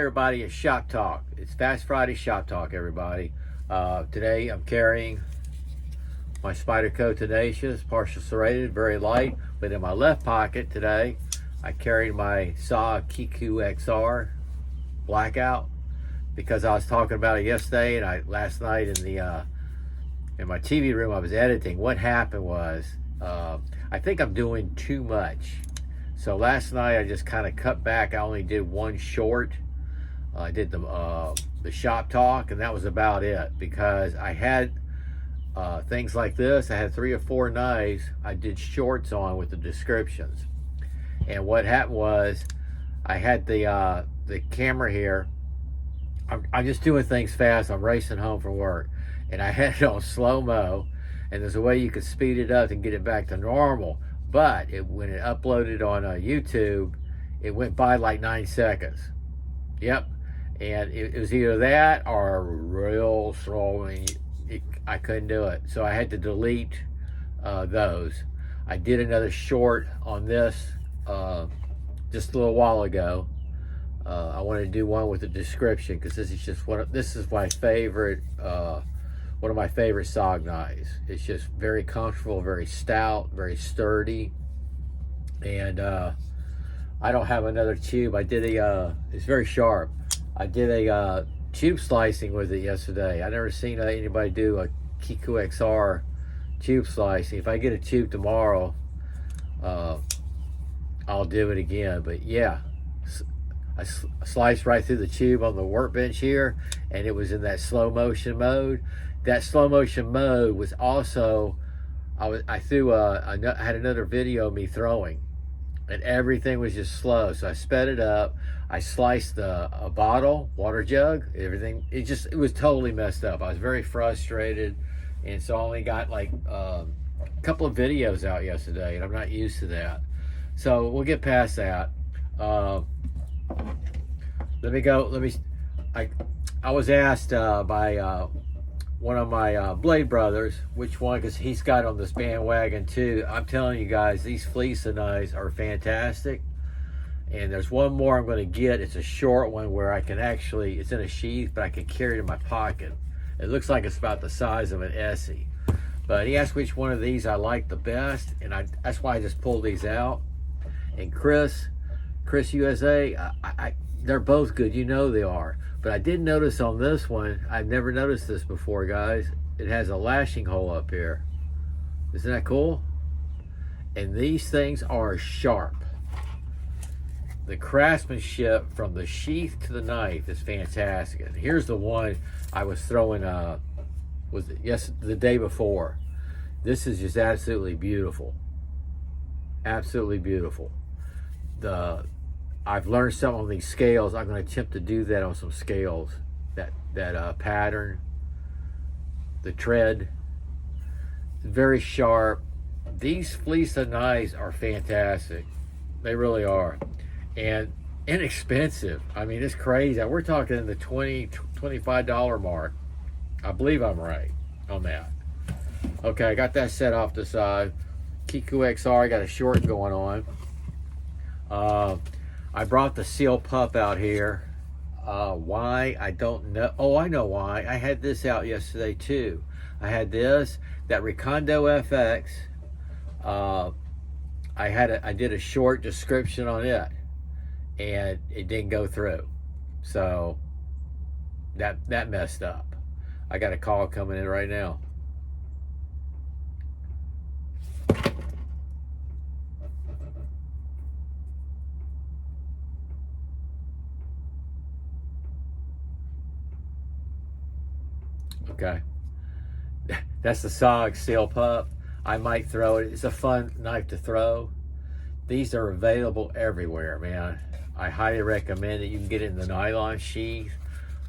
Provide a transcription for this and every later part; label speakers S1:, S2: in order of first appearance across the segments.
S1: everybody, it's Shop Talk. It's Fast Friday Shop Talk, everybody. Today I'm carrying my Spyderco Tenacious, partial serrated, very light. But in my left pocket today, I carried my SAW Kiku XR Blackout because I was talking about it yesterday and last night in my TV room I was editing. What happened was I think I'm doing too much. So last night I just kind of cut back. I only did one short. I did the Shop Talk, and that was about it because I had things like this. I had 3 or 4 knives I did shorts on with the descriptions. And what happened was I had the camera here. I'm just doing things fast. I'm racing home from work, and I had it on slow-mo, and there's a way you could speed it up and get it back to normal. But when it uploaded on YouTube, it went by like 9 seconds. Yep. And it was either that or real slow, and I couldn't do it. So I had to delete those. I did another short on this just a little while ago. I wanted to do one with a description because this is just this is my favorite, one of my favorite SOG knives. It's just very comfortable, very stout, very sturdy, and I don't have another tube. I did it's very sharp. I did a tube slicing with it yesterday. I never seen anybody do a Kiku XR tube slicing. If I get a tube tomorrow, I'll do it again. But yeah, I sliced right through the tube on the workbench here, and it was in that slow motion mode. That slow motion mode was also, I had another video of me throwing, and everything was just slow. So I sped it up. I sliced a bottle, water jug, everything. It was totally messed up. I was very frustrated, and so I only got like a couple of videos out yesterday, and I'm not used to that. So we'll get past that. I was asked by one of my Blade brothers which one, because he's got on this bandwagon too. I'm telling you guys, these fleece knives are fantastic, and there's one more I'm going to get. It's a short one where I can actually, it's in a sheath, but I can carry it in my pocket. It looks like it's about the size of an Essie. But he asked which one of these I like the best, and that's why I just pulled these out. And Chris USA, they're both good, you know they are. But I did notice on this one, I've never noticed this before, guys. It has a lashing hole up here. Isn't that cool? And these things are sharp. The craftsmanship from the sheath to the knife is fantastic. And here's the one I was throwing, the day before. This is just absolutely beautiful. Absolutely beautiful. I've learned something on these scales. I'm going to attempt to do that on some scales. That pattern, the tread, very sharp. These fleece knives are fantastic. They really are. And inexpensive. I mean, it's crazy. We're talking the $20, $25 mark. I believe I'm right on that. Okay, I got that set off the side. Kiku XR, I got a short going on. I brought the Seal Pup out here. Why? I don't know. Oh, I know why. I had this out yesterday too. I had this, that Recondo FX. I did a short description on it, and it didn't go through. So that messed up. I got a call coming in right now. Okay, that's the SOG Seal Pup. I might throw it. It's a fun knife to throw. These are available everywhere, man. I highly recommend it. You can get it in the nylon sheath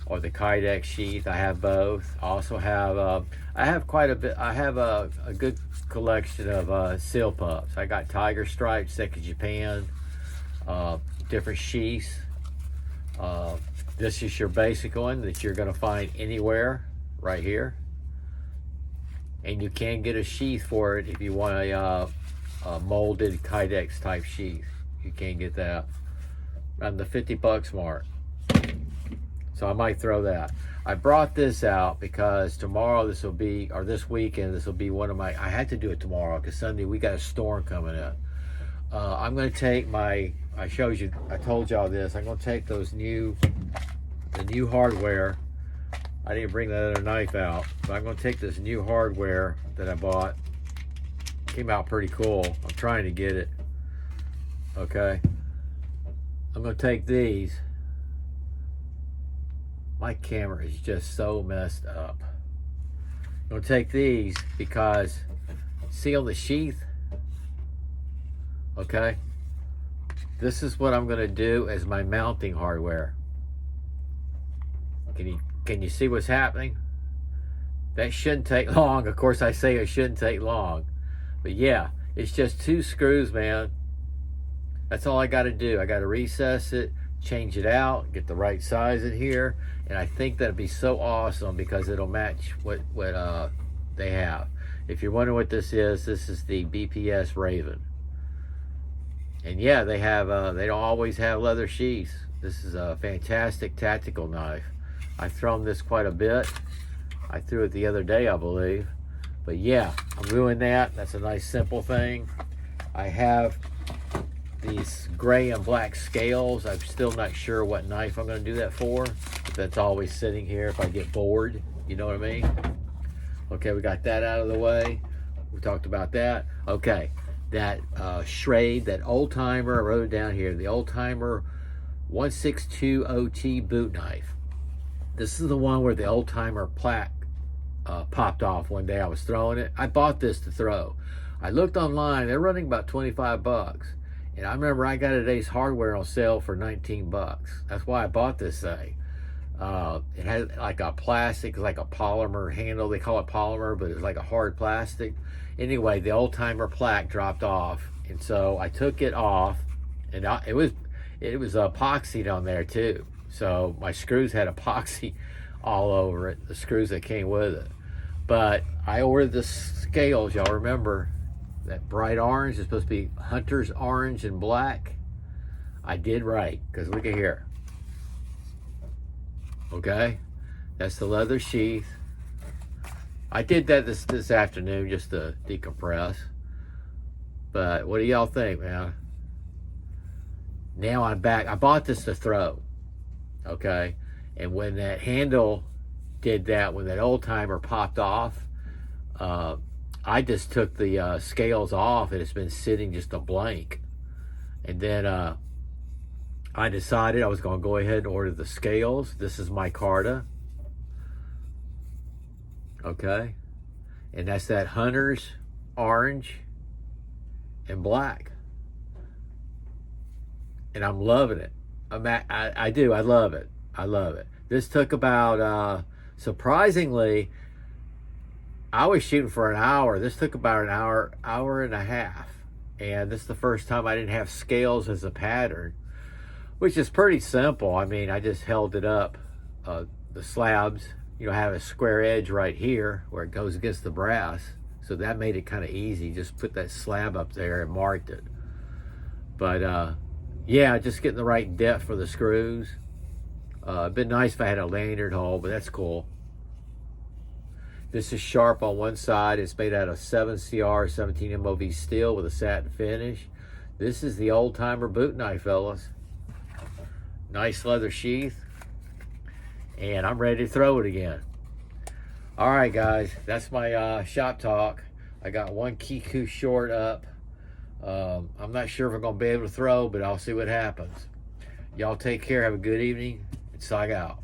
S1: or the Kydex sheath. I have both. I also have, I have quite a bit. I have a good collection of Seal Pups. I got Tiger Stripe, Second Japan, different sheaths. This is your basic one that you're going to find anywhere. Right here, and you can get a sheath for it if you want a molded Kydex type sheath. You can get that around the $50 mark. So I might throw that. I brought this out because tomorrow this will be, or this weekend, this will be one of my, I had to do it tomorrow because Sunday we got a storm coming in. I'm going to take my, I told y'all this, I'm going to take the new hardware. I didn't bring that other knife out, but I'm going to take this new hardware that I bought. Came out pretty cool. I'm trying to get it. Okay. I'm going to take these. My camera is just so messed up. I'm going to take these because, see on the sheath? Okay. This is what I'm going to do as my mounting hardware. Can you see what's happening? That shouldn't take long. Of course, I say it shouldn't take long. But yeah, it's just 2 screws, man. That's all I got to do. I got to recess it, change it out, get the right size in here. And I think that'd be so awesome because it'll match what they have. If you're wondering what this is the BPS Raven. And yeah, they don't always have leather sheaths. This is a fantastic tactical knife. I've thrown this quite a bit. I threw it the other day, I believe. But yeah, I'm doing that. That's a nice simple thing. I have these gray and black scales. I'm still not sure what knife I'm going to do that for. But that's always sitting here if I get bored. You know what I mean? Okay, we got that out of the way. We talked about that. Okay, that Schrade, that old timer, I wrote it down here. The old timer 162 OT boot knife. This is the one where the old timer plaque popped off one day. I was throwing it. I bought this to throw. I looked online. They're running about 25 bucks. And I remember I got it at Ace Hardware on sale for 19 bucks. That's why I bought this thing. It had like a plastic, like a polymer handle. They call it polymer, but it's like a hard plastic. Anyway, the old timer plaque dropped off. And so I took it off, and it was epoxied on there too. So my screws had epoxy all over it, the screws that came with it. But I ordered the scales. Y'all remember that bright orange is supposed to be hunter's orange and black? I did right, because look at here. Okay, that's the leather sheath. I did that this afternoon just to decompress. But what do y'all think, man? Now I'm back. I bought this to throw. Okay, and when that handle did that, when that old timer popped off, I just took the scales off, and it's been sitting just a blank. And then I decided I was going to go ahead and order the scales. This is micarta. Okay, and that's that hunter's orange and black, and I'm loving it. I do. I love it. I love it. This took about, surprisingly, I was shooting for an hour. This took about an hour and a half. And this is the first time I didn't have scales as a pattern, which is pretty simple. I mean, I just held it up, the slabs, have a square edge right here where it goes against the brass. So that made it kind of easy. Just put that slab up there and marked it. But, yeah, just getting the right depth for the screws. It'd been nice if I had a lanyard hole, but that's cool. This is sharp on one side. It's made out of 7CR 17 MOV steel with a satin finish. This is the old timer boot knife, fellas. Nice leather sheath. And I'm ready to throw it again. All right, guys, that's my shop talk. I got one Kiku short up. I'm not sure if I'm going to be able to throw, but I'll see what happens. Y'all take care. Have a good evening. And Sag out.